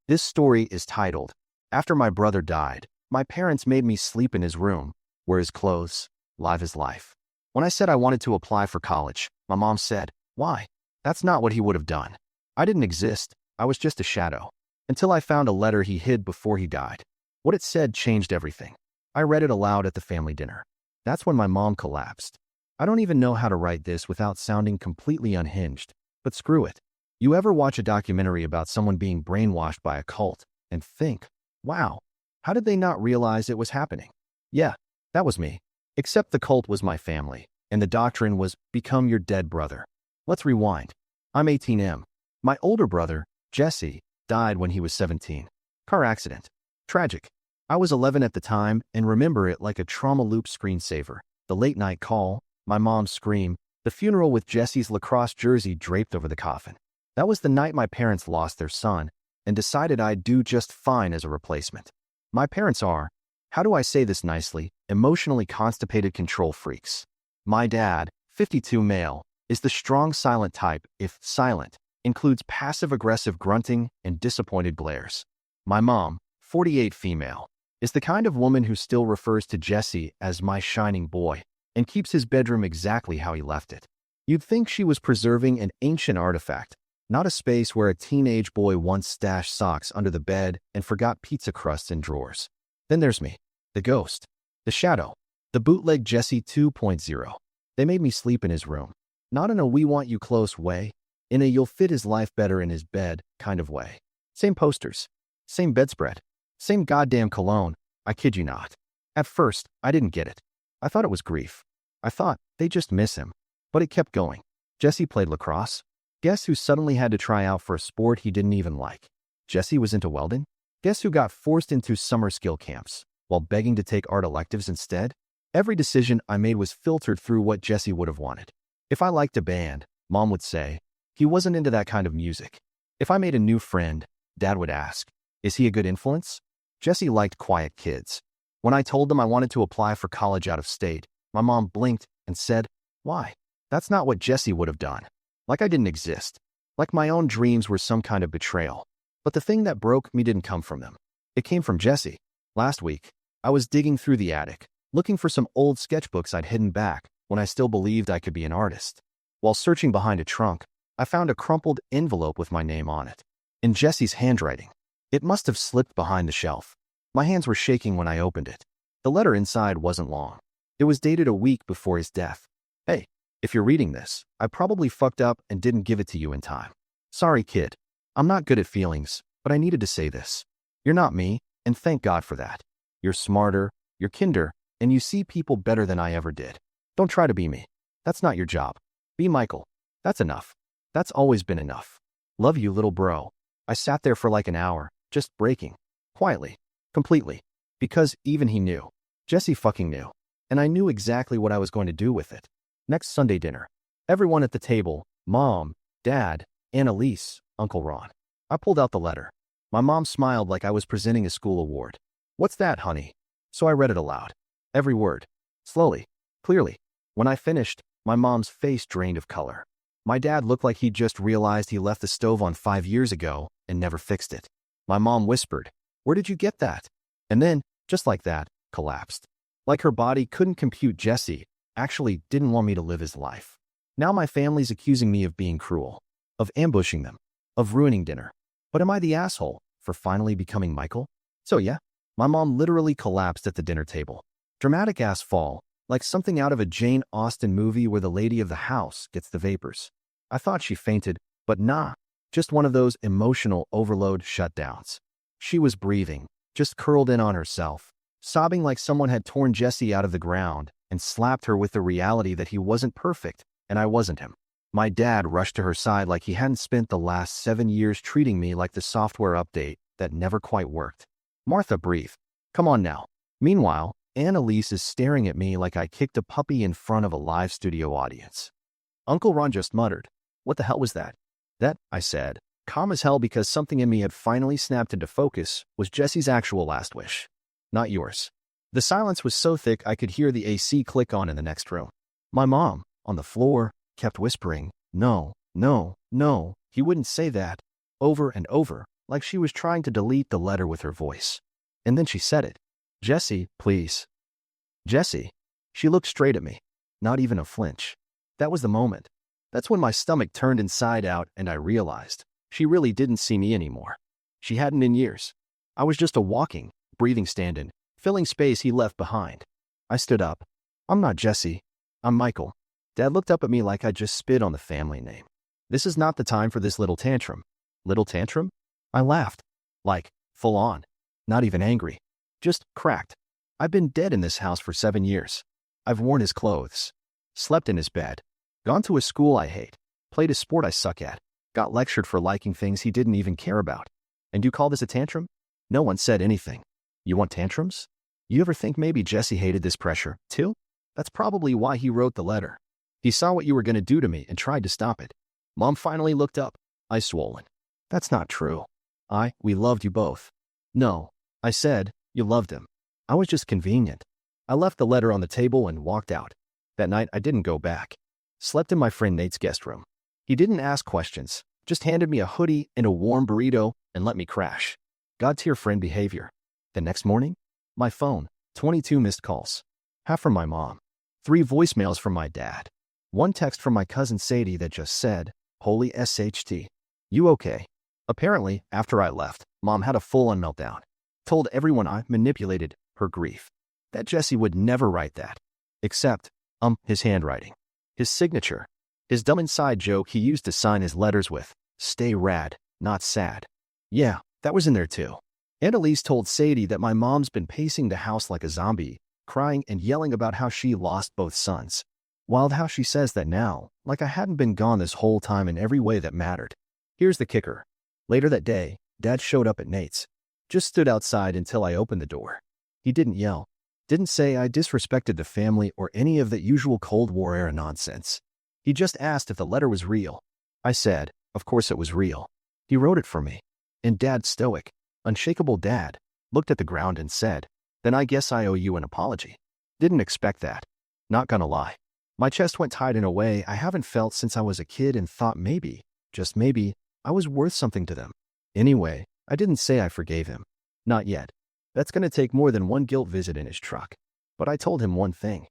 This story is titled, After My Brother Died, My Parents Made Me Sleep in His Room, Wear His Clothes, Live His Life. When I said I wanted to apply for college, my mom said, "Why? That's not what he would have done." I didn't exist. I was just a shadow. Until I found a letter he hid before he died. What it said changed everything. I read it aloud at the family dinner. That's when my mom collapsed. I don't even know how to write this without sounding completely unhinged, but screw it. You ever watch a documentary about someone being brainwashed by a cult and think, wow, how did they not realize it was happening? Yeah, that was me. Except the cult was my family, and the doctrine was become your dead brother. Let's rewind. I'm 18M. My older brother, Jesse, died when he was 17. Car accident. Tragic. I was 11 at the time and remember it like a trauma loop screensaver. The late night call, my mom's scream, the funeral with Jesse's lacrosse jersey draped over the coffin. That was the night my parents lost their son and decided I'd do just fine as a replacement. My parents are, how do I say this nicely, emotionally constipated control freaks. My dad, 52 male, is the strong silent type if silent includes passive-aggressive grunting and disappointed glares. My mom, 48 female, is the kind of woman who still refers to Jesse as my shining boy and keeps his bedroom exactly how he left it. You'd think she was preserving an ancient artifact, not a space where a teenage boy once stashed socks under the bed and forgot pizza crusts in drawers. Then there's me, the ghost, the shadow, the bootleg Jesse 2.0. They made me sleep in his room. Not in a we want you close way, in a you'll fit his life better in his bed kind of way. Same posters, same bedspread, same goddamn cologne, I kid you not. At first, I didn't get it. I thought it was grief. I thought they just miss him. But it kept going. Jesse played lacrosse. Guess who suddenly had to try out for a sport he didn't even like? Jesse was into welding. Guess who got forced into summer skill camps while begging to take art electives instead? Every decision I made was filtered through what Jesse would have wanted. If I liked a band, Mom would say, he wasn't into that kind of music. If I made a new friend, Dad would ask, is he a good influence? Jesse liked quiet kids. When I told them I wanted to apply for college out of state, my mom blinked and said, why? That's not what Jesse would have done. Like I didn't exist. Like my own dreams were some kind of betrayal. But the thing that broke me didn't come from them. It came from Jesse. Last week, I was digging through the attic, looking for some old sketchbooks I'd hidden back when I still believed I could be an artist. While searching behind a trunk, I found a crumpled envelope with my name on it. In Jesse's handwriting. It must have slipped behind the shelf. My hands were shaking when I opened it. The letter inside wasn't long. It was dated a week before his death. Hey, if you're reading this, I probably fucked up and didn't give it to you in time. Sorry, kid. I'm not good at feelings, but I needed to say this. You're not me, and thank God for that. You're smarter, you're kinder, and you see people better than I ever did. Don't try to be me. That's not your job. Be Michael. That's enough. That's always been enough. Love you, little bro. I sat there for like an hour, just breaking. Quietly. Completely. Because even he knew. Jesse fucking knew. And I knew exactly what I was going to do with it. Next Sunday dinner. Everyone at the table, Mom, Dad, Annalise, Uncle Ron. I pulled out the letter. My mom smiled like I was presenting a school award. What's that, honey? So I read it aloud. Every word. Slowly. Clearly. When I finished, my mom's face drained of color. My dad looked like he'd just realized he left the stove on 5 years ago and never fixed it. My mom whispered, "Where did you get that?" And then, just like that, collapsed. Like her body couldn't compute Jesse actually didn't want me to live his life. Now my family's accusing me of being cruel, of ambushing them, of ruining dinner. But am I the asshole for finally becoming Michael? So yeah, my mom literally collapsed at the dinner table. Dramatic ass fall, like something out of a Jane Austen movie where the lady of the house gets the vapors. I thought she fainted, but nah, just one of those emotional overload shutdowns. She was breathing, just curled in on herself, sobbing like someone had torn Jesse out of the ground and slapped her with the reality that he wasn't perfect and I wasn't him. My dad rushed to her side like he hadn't spent the last 7 years treating me like the software update that never quite worked. Martha, breathe. Come on now. Meanwhile, Annalise is staring at me like I kicked a puppy in front of a live studio audience. Uncle Ron just muttered, "What the hell was that?" That, I said, calm as hell because something in me had finally snapped into focus, was Jesse's actual last wish. Not yours. The silence was so thick I could hear the AC click on in the next room. My mom, on the floor, kept whispering, "No, no, no, he wouldn't say that," over and over, like she was trying to delete the letter with her voice. And then she said it. "Jesse, please." "Jesse." She looked straight at me. Not even a flinch. That was the moment. That's when my stomach turned inside out and I realized she really didn't see me anymore. She hadn't in years. I was just a walking, breathing stand-in, filling space he left behind. I stood up. "I'm not Jesse. I'm Michael." Dad looked up at me like I just spit on the family name. "This is not the time for this little tantrum." "Little tantrum?" I laughed. Like, full on. Not even angry. Just cracked. I've been dead in this house for 7 years. I've worn his clothes. Slept in his bed. Gone to a school I hate. Played a sport I suck at. Got lectured for liking things he didn't even care about. And you call this a tantrum? No one said anything. You want tantrums? You ever think maybe Jesse hated this pressure, too? That's probably why he wrote the letter. He saw what you were going to do to me and tried to stop it. Mom finally looked up, eyes swollen. "That's not true. We loved you both." "No," I said, "you loved him. I was just convenient." I left the letter on the table and walked out. That night, I didn't go back. Slept in my friend Nate's guest room. He didn't ask questions, just handed me a hoodie and a warm burrito and let me crash. God-tier friend behavior. The next morning, my phone, 22 missed calls. Half from my mom. 3 voicemails from my dad. 1 text from my cousin Sadie that just said, "Holy SHT. You okay?" Apparently, after I left, Mom had a full-on meltdown. Told everyone I manipulated her grief. That Jesse would never write that. Except, his handwriting. His signature. His dumb inside joke he used to sign his letters with. "Stay rad, not sad." Yeah, that was in there too. Aunt Elise told Sadie that my mom's been pacing the house like a zombie, crying and yelling about how she lost both sons. Wild how she says that now, like I hadn't been gone this whole time in every way that mattered. Here's the kicker. Later that day, Dad showed up at Nate's. Just stood outside until I opened the door. He didn't yell. Didn't say I disrespected the family or any of that usual Cold War era nonsense. He just asked if the letter was real. I said, of course it was real. He wrote it for me. And Dad, stoic, unshakable Dad, looked at the ground and said, "Then I guess I owe you an apology." Didn't expect that. Not gonna lie. My chest went tight in a way I haven't felt since I was a kid and thought maybe, just maybe, I was worth something to them. Anyway, I didn't say I forgave him. Not yet. That's gonna take more than one guilt visit in his truck. But I told him one thing.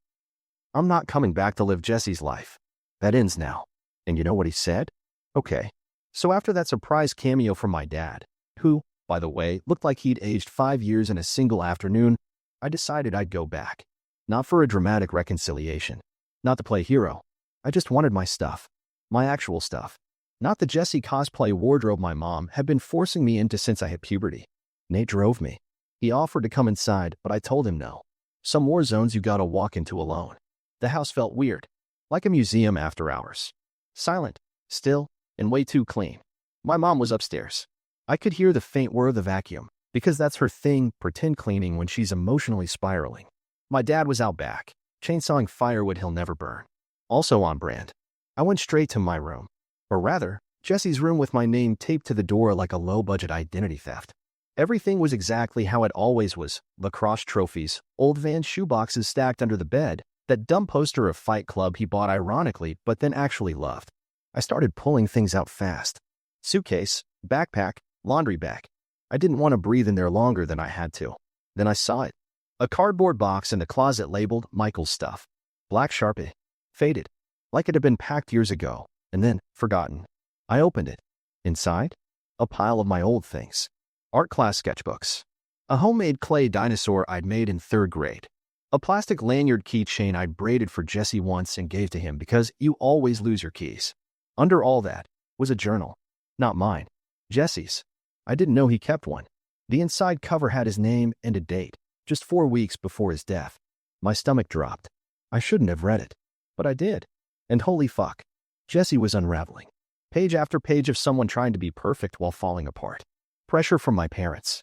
I'm not coming back to live Jesse's life. That ends now. And you know what he said? Okay. So after that surprise cameo from my dad, who, by the way, looked like he'd aged 5 years in a single afternoon, I decided I'd go back. Not for a dramatic reconciliation. Not to play hero. I just wanted my stuff. My actual stuff. Not the Jesse cosplay wardrobe my mom had been forcing me into since I hit puberty. Nate drove me. He offered to come inside, but I told him no. Some war zones you gotta walk into alone. The house felt weird. Like a museum after hours. Silent, still, and way too clean. My mom was upstairs. I could hear the faint whir of the vacuum, because that's her thing, pretend cleaning when she's emotionally spiraling. My dad was out back, chainsawing firewood he'll never burn. Also on brand. I went straight to my room. Or rather, Jesse's room with my name taped to the door like a low-budget identity theft. Everything was exactly how it always was. Lacrosse trophies, old Van shoeboxes stacked under the bed, that dumb poster of Fight Club he bought ironically but then actually loved. I started pulling things out fast. Suitcase, backpack, laundry bag. I didn't want to breathe in there longer than I had to. Then I saw it. A cardboard box in the closet labeled Michael's stuff. Black Sharpie. Faded. Like it had been packed years ago, and then forgotten. I opened it. Inside? A pile of my old things. Art class sketchbooks. A homemade clay dinosaur I'd made in 3rd grade. A plastic lanyard keychain I'd braided for Jesse once and gave to him because you always lose your keys. Under all that was a journal. Not mine. Jesse's. I didn't know he kept one. The inside cover had his name and a date, just 4 weeks before his death. My stomach dropped. I shouldn't have read it. But I did. And holy fuck. Jesse was unraveling. Page after page of someone trying to be perfect while falling apart. Pressure from my parents.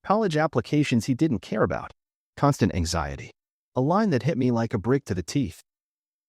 College applications he didn't care about. Constant anxiety. A line that hit me like a brick to the teeth.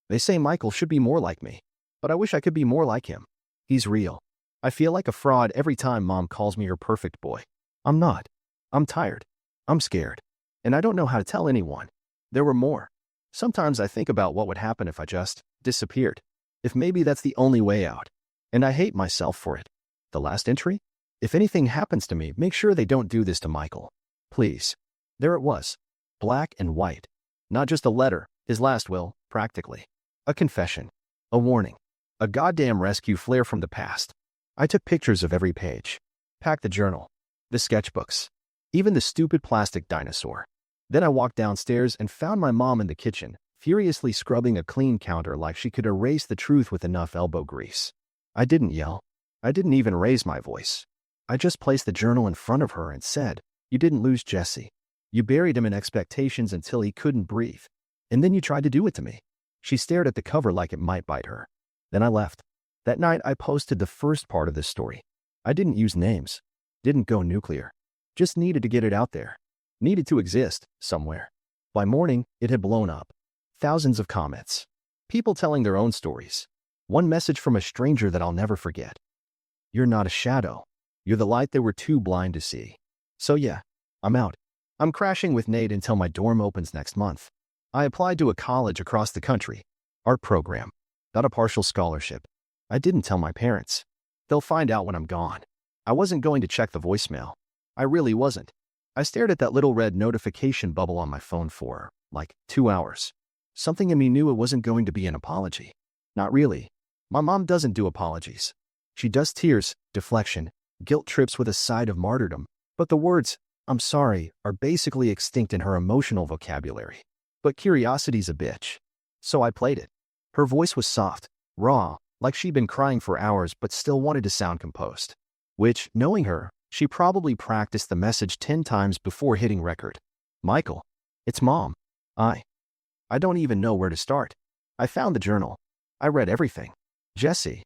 They say Michael should be more like me. But I wish I could be more like him. He's real. I feel like a fraud every time Mom calls me her perfect boy. I'm not. I'm tired. I'm scared. And I don't know how to tell anyone. There were more. Sometimes I think about what would happen if I just disappeared. If maybe that's the only way out. And I hate myself for it. The last entry? If anything happens to me, make sure they don't do this to Michael. Please. There it was. Black and white. Not just a letter, his last will, practically. A confession. A warning. A goddamn rescue flare from the past. I took pictures of every page. Packed the journal. The sketchbooks. Even the stupid plastic dinosaur. Then I walked downstairs and found my mom in the kitchen, furiously scrubbing a clean counter like she could erase the truth with enough elbow grease. I didn't yell. I didn't even raise my voice. I just placed the journal in front of her and said, "You didn't lose Jesse. You buried him in expectations until he couldn't breathe. And then you tried to do it to me." She stared at the cover like it might bite her. Then I left. That night I posted the first part of this story. I didn't use names. Didn't go nuclear. Just needed to get it out there. Needed to exist, somewhere. By morning, it had blown up. Thousands of comments. People telling their own stories. One message from a stranger that I'll never forget. "You're not a shadow. You're the light they were too blind to see." So yeah, I'm out. I'm crashing with Nate until my dorm opens next month. I applied to a college across the country. Art program. Got a partial scholarship. I didn't tell my parents. They'll find out when I'm gone. I wasn't going to check the voicemail. I really wasn't. I stared at that little red notification bubble on my phone for, like, 2 hours. Something in me knew it wasn't going to be an apology. Not really. My mom doesn't do apologies. She does tears, deflection, guilt trips with a side of martyrdom, but the words, "I'm sorry," are basically extinct in her emotional vocabulary. But curiosity's a bitch. So I played it. Her voice was soft, raw, like she'd been crying for hours but still wanted to sound composed. Which, knowing her, she probably practiced the message 10 times before hitting record. "Michael, it's Mom. I don't even know where to start." I found the journal. I read everything. "Jesse.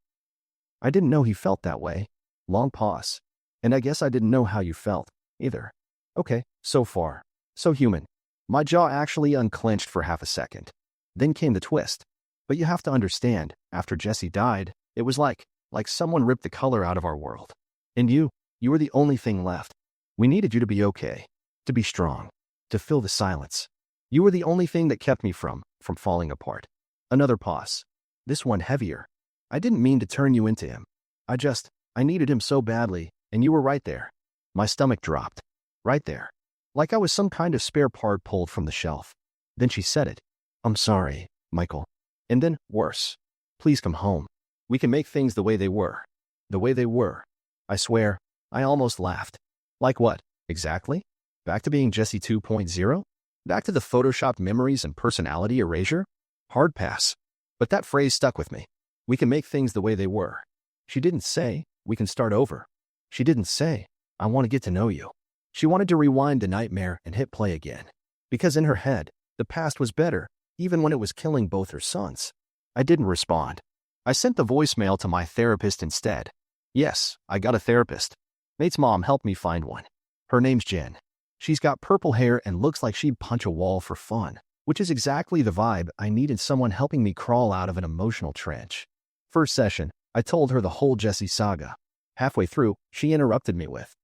I didn't know he felt that way." Long pause. "And I guess I didn't know how you felt, either." Okay, so far. So human. My jaw actually unclenched for half a second. Then came the twist. "But you have to understand, after Jesse died, it was like someone ripped the color out of our world. And you were the only thing left. We needed you to be okay, to be strong, to fill the silence. You were the only thing that kept me from falling apart." Another pause. This one heavier. "I didn't mean to turn you into him. I needed him so badly, and you were right there." My stomach dropped. Right there. Like I was some kind of spare part pulled from the shelf. Then she said it. "I'm sorry, Michael." And then, worse. "Please come home. We can make things the way they were." The way they were. I swear, I almost laughed. Like what, exactly? Back to being Jesse 2.0? Back to the photoshopped memories and personality erasure? Hard pass. But that phrase stuck with me. We can make things the way they were. She didn't say, "We can start over." She didn't say, "I want to get to know you." She wanted to rewind the nightmare and hit play again. Because in her head, the past was better, even when it was killing both her sons. I didn't respond. I sent the voicemail to my therapist instead. Yes, I got a therapist. Nate's mom helped me find one. Her name's Jen. She's got purple hair and looks like she'd punch a wall for fun, which is exactly the vibe I needed, someone helping me crawl out of an emotional trench. First session, I told her the whole Jesse saga. Halfway through, she interrupted me with,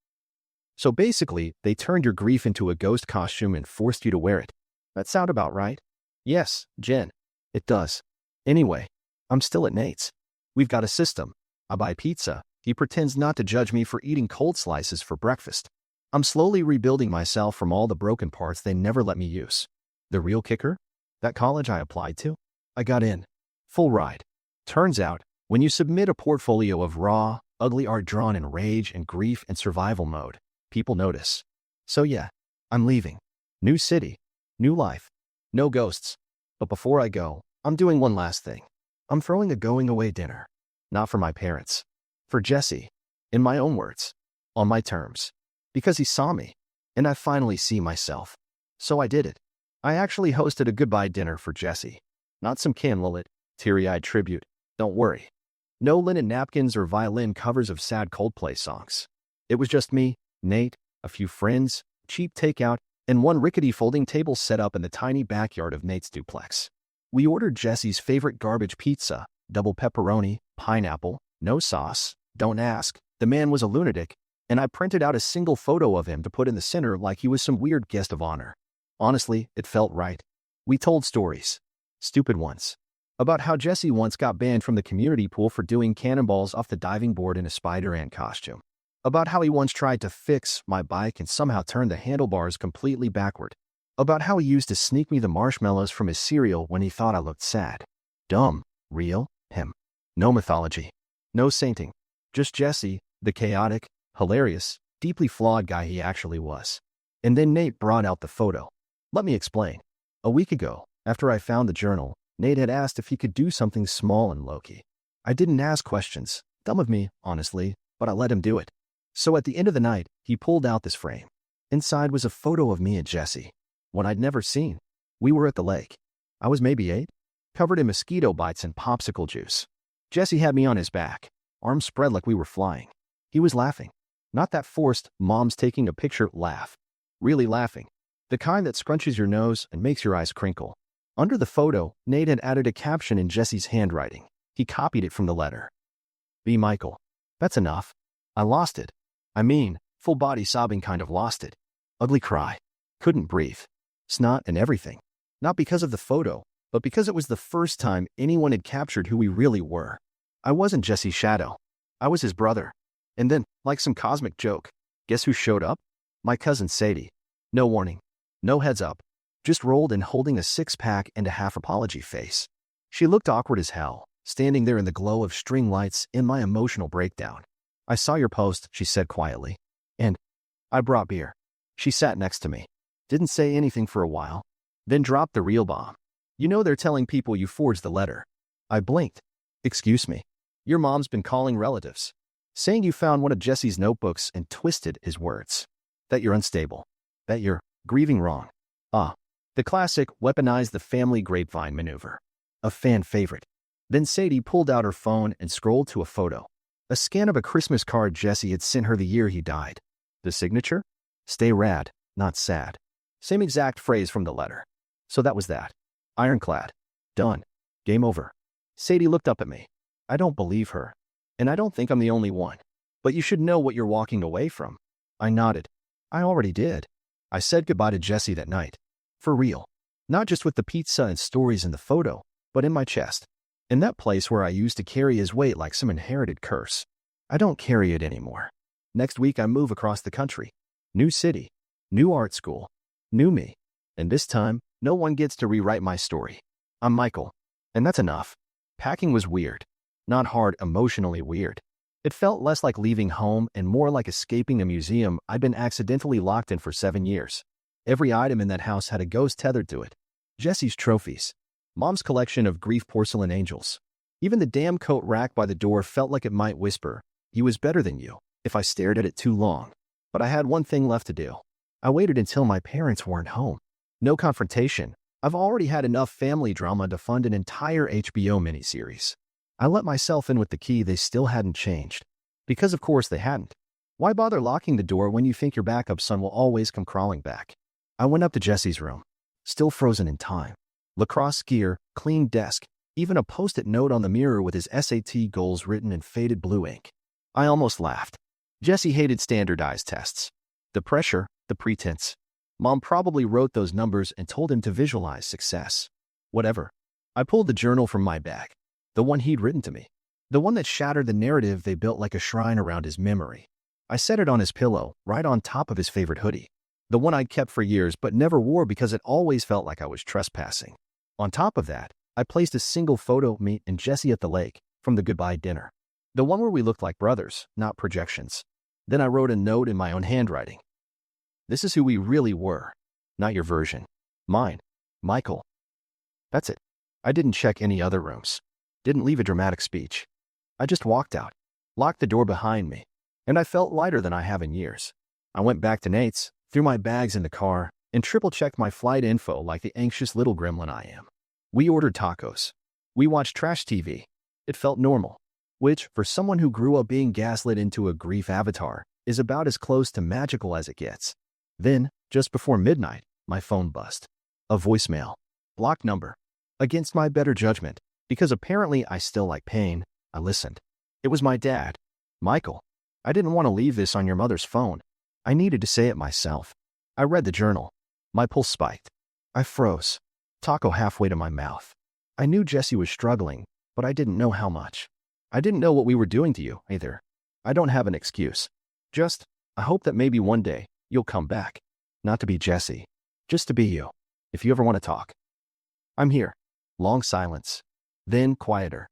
"So basically, they turned your grief into a ghost costume and forced you to wear it. That sound about right?" "Yes, Jen. It does. Anyway, I'm still at Nate's. We've got a system. I buy pizza. He pretends not to judge me for eating cold slices for breakfast. I'm slowly rebuilding myself from all the broken parts they never let me use. The real kicker? That college I applied to? I got in. Full ride. Turns out, when you submit a portfolio of raw, ugly art drawn in rage and grief and survival mode, people notice. So yeah, I'm leaving. New city. New life. No ghosts. But before I go, I'm doing one last thing. I'm throwing a going-away dinner. Not for my parents. For Jesse. In my own words. On my terms. Because he saw me. And I finally see myself. So I did it. I actually hosted a goodbye dinner for Jesse. Not some candlelit, teary-eyed tribute. Don't worry. No linen napkins or violin covers of sad Coldplay songs. It was just me, Nate, a few friends, cheap takeout, and one rickety folding table set up in the tiny backyard of Nate's duplex. We ordered Jesse's favorite garbage pizza, double pepperoni, pineapple, no sauce. Don't ask. The man was a lunatic, and I printed out a single photo of him to put in the center like he was some weird guest of honor. Honestly, it felt right. We told stories. Stupid ones. About how Jesse once got banned from the community pool for doing cannonballs off the diving board in a Spider-Man costume. About how he once tried to fix my bike and somehow turned the handlebars completely backward. About how he used to sneak me the marshmallows from his cereal when he thought I looked sad. Dumb. Real. Him. No mythology. No sainting. Just Jesse, the chaotic, hilarious, deeply flawed guy he actually was. And then Nate brought out the photo. Let me explain. A week ago, after I found the journal, Nate had asked if he could do something small and low-key. I didn't ask questions. Dumb of me, honestly, but I let him do it. So at the end of the night, he pulled out this frame. Inside was a photo of me and Jesse. One I'd never seen. We were at the lake. I was maybe 8, covered in mosquito bites and popsicle juice. Jesse had me on his back, arms spread like we were flying. He was laughing. Not that forced, mom's taking a picture laugh. Really laughing. The kind that scrunches your nose and makes your eyes crinkle. Under the photo, Nate had added a caption in Jesse's handwriting. He copied it from the letter. Be Michael. That's enough. I lost it. I mean, full body sobbing kind of lost it. Ugly cry. Couldn't breathe. Snot and everything. Not because of the photo, but because it was the first time anyone had captured who we really were. I wasn't Jesse's shadow. I was his brother. And then, like some cosmic joke, guess who showed up? My cousin Sadie. No warning. No heads up. Just rolled in holding a 6-pack and a half apology face. She looked awkward as hell, standing there in the glow of string lights in my emotional breakdown. I saw your post, she said quietly. And I brought beer. She sat next to me. Didn't say anything for a while. Then dropped the real bomb. You know they're telling people you forged the letter. I blinked. Excuse me. Your mom's been calling relatives. Saying you found one of Jesse's notebooks and twisted his words. That you're unstable. That you're grieving wrong. The classic weaponize the family grapevine maneuver. A fan favorite. Then Sadie pulled out her phone and scrolled to a photo. A scan of a Christmas card Jesse had sent her the year he died. The signature? Stay rad, not sad. Same exact phrase from the letter. So that was that. Ironclad. Done. Game over. Sadie looked up at me. I don't believe her. And I don't think I'm the only one. But you should know what you're walking away from. I nodded. I already did. I said goodbye to Jesse that night. For real. Not just with the pizza and stories in the photo, but in my chest. In that place where I used to carry his weight like some inherited curse. I don't carry it anymore. Next week I move across the country. New city. New art school. New me. And this time, no one gets to rewrite my story. I'm Michael. And that's enough. Packing was weird. Not hard, emotionally weird. It felt less like leaving home and more like escaping a museum I'd been accidentally locked in for 7 years. Every item in that house had a ghost tethered to it. Jesse's trophies. Mom's collection of grief porcelain angels. Even the damn coat rack by the door felt like it might whisper, "He was better than you," if I stared at it too long. But I had one thing left to do. I waited until my parents weren't home. No confrontation. I've already had enough family drama to fund an entire HBO miniseries. I let myself in with the key they still hadn't changed. Because of course they hadn't. Why bother locking the door when you think your backup son will always come crawling back? I went up to Jesse's room. Still frozen in time. Lacrosse gear, clean desk, even a post-it note on the mirror with his SAT goals written in faded blue ink. I almost laughed. Jesse hated standardized tests. The pressure, the pretense. Mom probably wrote those numbers and told him to visualize success. Whatever. I pulled the journal from my bag. The one he'd written to me. The one that shattered the narrative they built like a shrine around his memory. I set it on his pillow, right on top of his favorite hoodie. The one I'd kept for years but never wore because it always felt like I was trespassing. On top of that, I placed a single photo of me and Jesse at the lake from the goodbye dinner. The one where we looked like brothers, not projections. Then I wrote a note in my own handwriting. This is who we really were. Not your version. Mine. Michael. That's it. I didn't check any other rooms. Didn't leave a dramatic speech. I just walked out, locked the door behind me, and I felt lighter than I have in years. I went back to Nate's, threw my bags in the car, and triple-checked my flight info like the anxious little gremlin I am. We ordered tacos. We watched trash TV. It felt normal, which, for someone who grew up being gaslit into a grief avatar, is about as close to magical as it gets. Then, just before midnight, my phone buzzed. A voicemail. Blocked number. Against my better judgment, because apparently I still like pain, I listened. It was my dad. Michael, I didn't want to leave this on your mother's phone. I needed to say it myself. I read the journal. My pulse spiked. I froze. Taco halfway to my mouth. I knew Jesse was struggling, but I didn't know how much. I didn't know what we were doing to you, either. I don't have an excuse. I hope that maybe one day you'll come back. Not to be Jesse, just to be you, if you ever want to talk. I'm here. Long silence. Then quieter.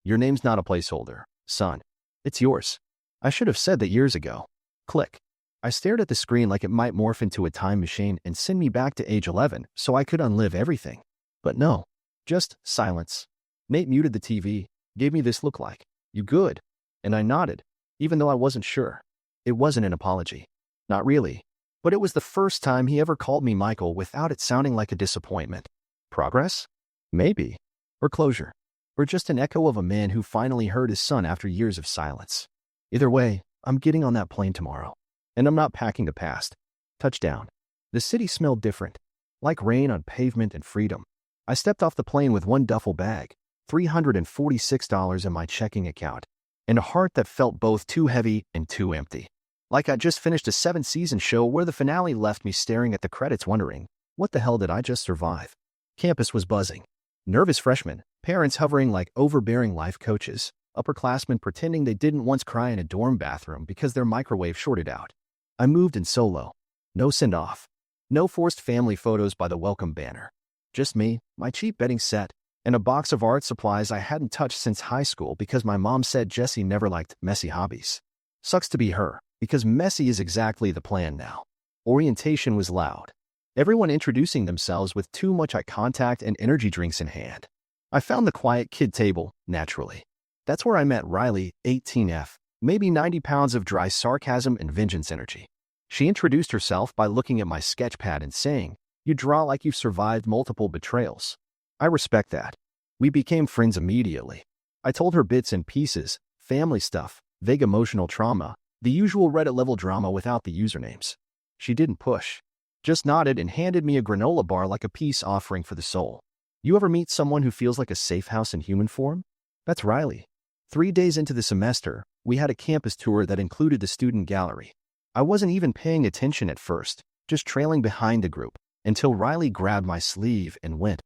Your name's not a placeholder, son. It's yours. I should have said that years ago. Click. I stared at the screen like it might morph into a time machine and send me back to age 11 so I could unlive everything. But no. Just silence. Nate muted the TV, gave me this look like, "You good?" And I nodded, even though I wasn't sure. It wasn't an apology. Not really. But it was the first time he ever called me Michael without it sounding like a disappointment. Progress? Maybe. Or closure. Or just an echo of a man who finally heard his son after years of silence. Either way, I'm getting on that plane tomorrow. And I'm not packing the past. Touchdown. The city smelled different. Like rain on pavement and freedom. I stepped off the plane with one duffel bag, $346 in my checking account, and a heart that felt both too heavy and too empty. Like I'd just finished a 7-season show where the finale left me staring at the credits wondering, what the hell did I just survive? Campus was buzzing. Nervous freshmen, parents hovering like overbearing life coaches, upperclassmen pretending they didn't once cry in a dorm bathroom because their microwave shorted out. I moved in solo. No send-off. No forced family photos by the welcome banner. Just me, my cheap bedding set, and a box of art supplies I hadn't touched since high school because my mom said Jessie never liked messy hobbies. Sucks to be her, because messy is exactly the plan now. Orientation was loud. Everyone introducing themselves with too much eye contact and energy drinks in hand. I found the quiet kid table, naturally. That's where I met Riley, 18F, maybe 90 pounds of dry sarcasm and vengeance energy. She introduced herself by looking at my sketch pad and saying, "You draw like you've survived multiple betrayals." I respect that. We became friends immediately. I told her bits and pieces, family stuff, vague emotional trauma, the usual Reddit-level drama without the usernames. She didn't push. Just nodded and handed me a granola bar like a peace offering for the soul. You ever meet someone who feels like a safe house in human form? That's Riley. 3 days into the semester, we had a campus tour that included the student gallery. I wasn't even paying attention at first, just trailing behind the group, until Riley grabbed my sleeve and went,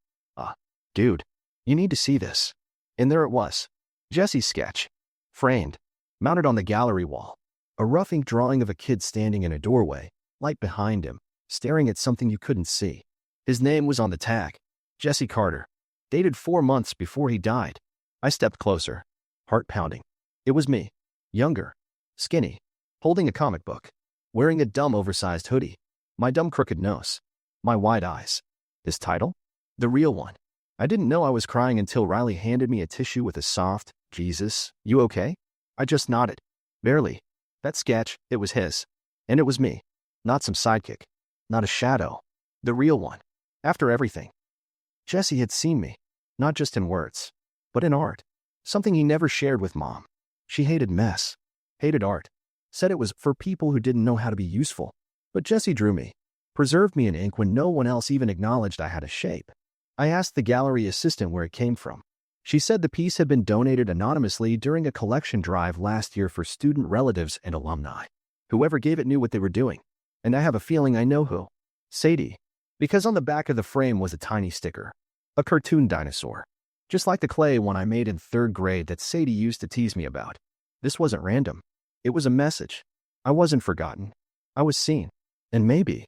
dude, you need to see this." And there it was. Jesse's sketch. Framed. Mounted on the gallery wall. A rough ink drawing of a kid standing in a doorway, light behind him, staring at something you couldn't see. His name was on the tag. Jesse Carter. Dated 4 months before he died. I stepped closer. Heart pounding. It was me. Younger. Skinny. Holding a comic book. Wearing a dumb oversized hoodie. My dumb crooked nose. My wide eyes. His title? The real one. I didn't know I was crying until Riley handed me a tissue with a soft, "Jesus, you okay?" I just nodded. Barely. That sketch, it was his. And it was me. Not some sidekick. Not a shadow. The real one. After everything. Jesse had seen me. Not just in words. But in art. Something he never shared with Mom. She hated mess. Hated art. Said it was for people who didn't know how to be useful. But Jesse drew me. Preserved me in ink when no one else even acknowledged I had a shape. I asked the gallery assistant where it came from. She said the piece had been donated anonymously during a collection drive last year for student relatives and alumni. Whoever gave it knew what they were doing. And I have a feeling I know who. Sadie. Because on the back of the frame was a tiny sticker. A cartoon dinosaur. Just like the clay one I made in 3rd grade that Sadie used to tease me about. This wasn't random. It was a message. I wasn't forgotten. I was seen. And maybe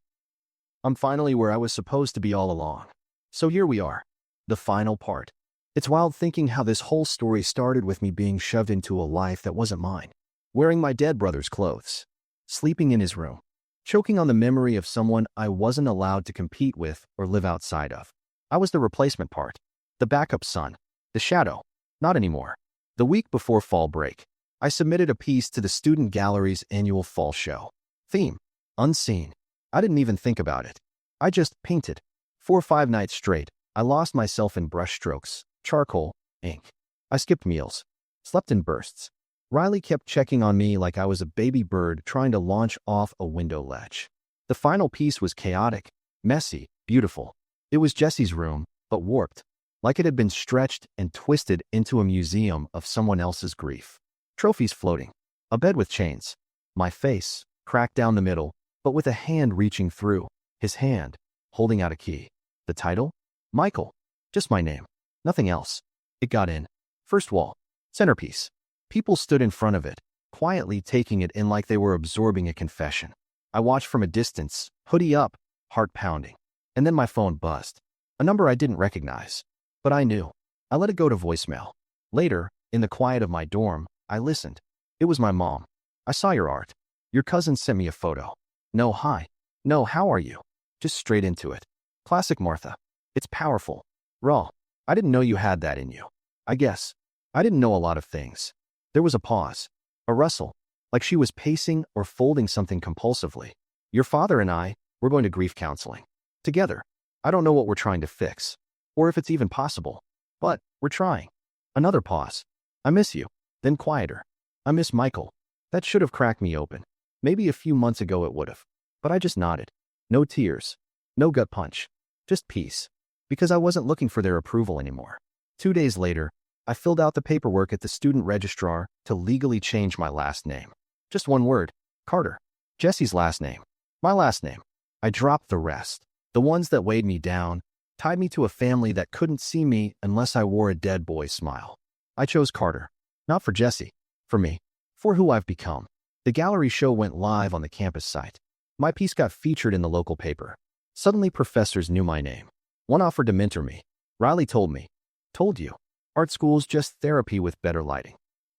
I'm finally where I was supposed to be all along. So here we are. The final part. It's wild thinking how this whole story started with me being shoved into a life that wasn't mine. Wearing my dead brother's clothes. Sleeping in his room. Choking on the memory of someone I wasn't allowed to compete with or live outside of. I was the replacement part. The backup son. The shadow. Not anymore. The week before fall break, I submitted a piece to the Student Gallery's annual fall show. Theme. Unseen. I didn't even think about it. I just painted. 4 or 5 nights straight, I lost myself in brushstrokes, charcoal, ink. I skipped meals. Slept in bursts. Riley kept checking on me like I was a baby bird trying to launch off a window ledge. The final piece was chaotic, messy, beautiful. It was Jesse's room, but warped. Like it had been stretched and twisted into a museum of someone else's grief. Trophies floating. A bed with chains. My face, cracked down the middle, but with a hand reaching through. His hand, holding out a key. The title? Michael. Just my name. Nothing else. It got in. First wall. Centerpiece. People stood in front of it, quietly taking it in like they were absorbing a confession. I watched from a distance, hoodie up, heart pounding. And then my phone buzzed. A number I didn't recognize. But I knew. I let it go to voicemail. Later, in the quiet of my dorm, I listened. It was my mom. I saw your art. Your cousin sent me a photo. No, hi. No, how are you? Just straight into it. Classic Martha. It's powerful. Raw. I didn't know you had that in you. I guess. I didn't know a lot of things. There was a pause. A rustle. Like she was pacing or folding something compulsively. Your father and I, we're going to grief counseling. Together. I don't know what we're trying to fix. Or if it's even possible. But, we're trying. Another pause. I miss you. Then quieter. I miss Michael. That should have cracked me open. Maybe a few months ago it would have. But I just nodded. No tears. No gut punch. Just peace. Because I wasn't looking for their approval anymore. 2 days later, I filled out the paperwork at the student registrar to legally change my last name. Just one word. Carter. Jesse's last name. My last name. I dropped the rest. The ones that weighed me down, tied me to a family that couldn't see me unless I wore a dead boy smile. I chose Carter. Not for Jesse. For me. For who I've become. The gallery show went live on the campus site. My piece got featured in the local paper. Suddenly professors knew my name. One offered to mentor me. Riley told me. Told you. Art school's just therapy with better lighting.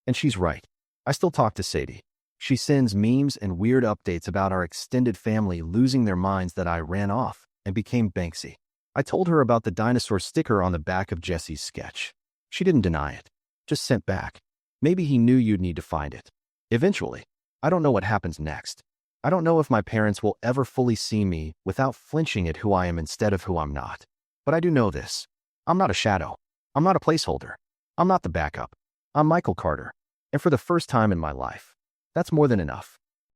And she's right. I still talk to Sadie. She sends memes and weird updates about our extended family losing their minds that I ran off and became Banksy. I told her about the dinosaur sticker on the back of Jesse's sketch. She didn't deny it. Just sent back. Maybe he knew you'd need to find it. Eventually. I don't know what happens next. I don't know if my parents will ever fully see me without flinching at who I am instead of who I'm not. But I do know this. I'm not a shadow. I'm not a placeholder. I'm not the backup. I'm Michael Carter. And for the first time in my life, that's more than enough.